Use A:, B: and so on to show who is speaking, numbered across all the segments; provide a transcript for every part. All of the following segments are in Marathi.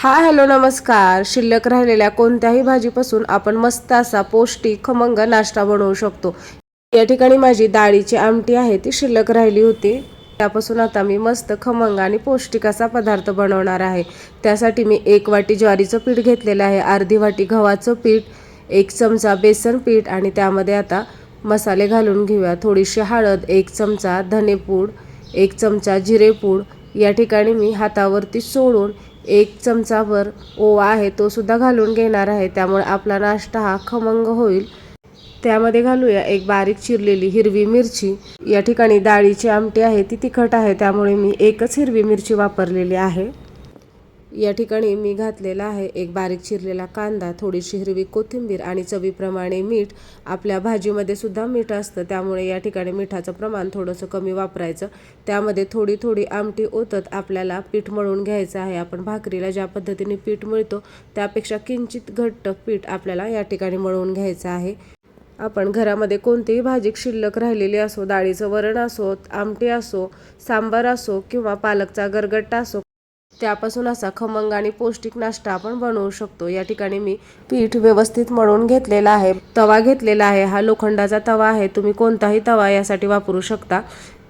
A: हॅलो नमस्कार। शिल्लक राहिलेल्या कोणत्याही भाजीपासून आपण मस्त असा पौष्टिक खमंग नाश्ता बनवू शकतो। या ठिकाणी माझी डाळीची आमटी आहे ती शिल्लक राहिली होती, त्यापासून आता मी मस्त खमंग आणि पौष्टिक असा पदार्थ बनवणार आहे। त्यासाठी मी 1 वाटी ज्वारीचं पीठ घेतलेलं आहे, अर्धी वाटी गव्हाचं पीठ, 1 चमचा बेसन पीठ आणि त्यामध्ये आता मसाले घालून घेऊया। थोडीशी हळद, 1 चमचा धनेपूड, 1 चमचा जिरेपूड, या ठिकाणी मी हातावरती सोडून 1 चमचाभर ओवा आहे तो सुद्धा घालून घेणार आहे, त्यामुळे आपला नाश्ता हा खमंग होईल। त्यामध्ये घालूया 1 बारीक चिरलेली हिरवी मिरची। या ठिकाणी डाळीची आमटी आहे ती तिखट आहे, त्यामुळे मी 1च हिरवी मिरची वापरलेली आहे। या ठिकाणी मी घातलेला आहे 1 बारीक चिरलेला कांदा, थोडीशी हिरवी कोथिंबीर आणि चवीप्रमाणे मीठ। आपल्या भाजीमध्ये सुद्धा मीठ असतं, त्यामुळे या ठिकाणी मिठाचं प्रमाण थोडंसं कमी वापरायचं। त्यामध्ये थोडी थोडी आमटी ओतत आपल्याला पीठ मळून घ्यायचं आहे। आपण भाकरीला ज्या पद्धतीने पीठ मळतो त्यापेक्षा किंचित घट्ट पीठ आपल्याला या ठिकाणी मळून घ्यायचं आहे। आपण घरामध्ये कोणतीही भाजी शिल्लक राहिलेली असो, डाळीचं वरण असो, आमटी असो, सांबार असो किंवा पालकचा गरगट्टा असो, त्यापासून असा खमंग आणि पौष्टिक नाश्ता आपण बनवू शकतो। या ठिकाणी मी पीठ व्यवस्थित मळून घेतलेला आहे। तवा घेतलेला आहे, हा लोखंडाचा तवा आहे, तुम्ही कोणताही तवा यासाठी वापरू शकता।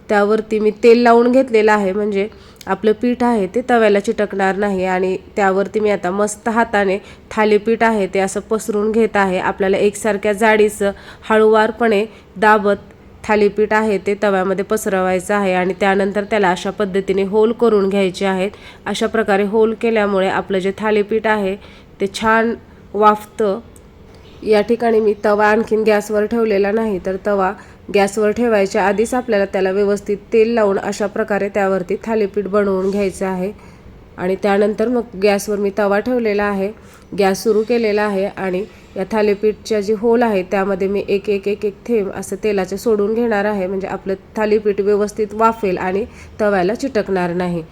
A: त्यावरती मी तेल लावून घेतलेलं आहे, म्हणजे आपलं पीठ आहे ते तव्याला चिटकणार नाही। आणि त्यावरती मी आता मस्त हाताने थालीपीठ आहे ते असं पसरून घेत आहे। आपल्याला एकसारख्या जाडीचं हळूवारपणे दाबत थालीपीठ आहे ते तव्यामध्ये पसरवायचं आहे आणि त्यानंतर त्याला अशा पद्धतीने होल करून घ्यायचे आहेत। अशा प्रकारे होल केल्यामुळे आपलं जे थालीपीठ आहे ते छान वाफतं। या ठिकाणी मी तवा आणखीन गॅसवर ठेवलेला नाही, तर तवा गॅसवर ठेवायच्या आधीच आपल्याला त्याला व्यवस्थित तेल लावून अशा प्रकारे त्यावरती थालीपीठ बनवून घ्यायचं आहे। आणि त्यानंतर मग गॅसवर मी तवा ठेवलेला आहे, गॅस सुरू केलेला आहे आणि या थालीपीठच्या जी होल आहे त्यामध्ये मी एक एक एक एक थेंब असं तेलाचे सोडून घेणार आहे, म्हणजे आपलं थालीपीठ व्यवस्थित वाफेल आणि तव्याला चिटकणार नाही।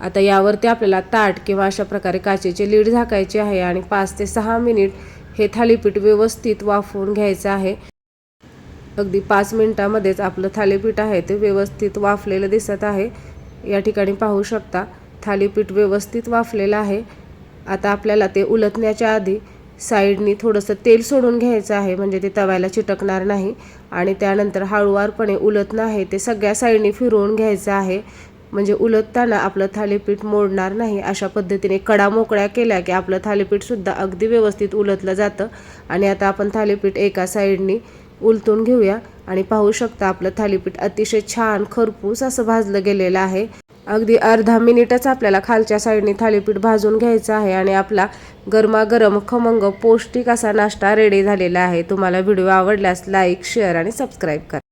A: आता यावरती आपल्याला ताट किंवा अशा प्रकारे काचेचे लीड झाकायचे आहे आणि 5 ते 6 मिनिट हे थालीपीठ व्यवस्थित वाफवून घ्यायचं आहे। अगदी 5 मिनिटांमध्येच आपलं थालीपीठ आहे ते व्यवस्थित वाफलेलं दिसत आहे। या ठिकाणी पाहू शकता थालीपीठ व्यवस्थित वाफलेलं आहे। आता आपल्याला ते उलटण्याच्या आधी साईडनी थोडंसं तेल सोडून घ्यायचं आहे, म्हणजे ते तव्याला चिटकणार नाही। आणि त्यानंतर हळूवारपणे उलटणं आहे ते सगळ्या साईडनी फिरवून घ्यायचं आहे, म्हणजे उलटताना आपलं थालीपीठ मोडणार नाही। अशा पद्धतीने कडा मोकळ्या केल्या की आपलं थालीपीठ सुद्धा अगदी व्यवस्थित उलटलं जातं। आणि आता आपण थालीपीठ एका साईडनी उलटून घेऊया आणि पाहू शकता आपलं थालीपीठ अतिशय छान खरपूस असं भाजलं गेलेलं आहे। अगदी अर्धा मिनिटच आपल्याला खालच्या साईडने थालीपीठ भाजून घ्यायचं आहे आणि आपला गरमागरम खमंग पौष्टिक असा नाश्ता रेडी झालेला आहे। तुम्हाला व्हिडिओ आवडल्यास लाईक, शेअर आणि सबस्क्राईब करा।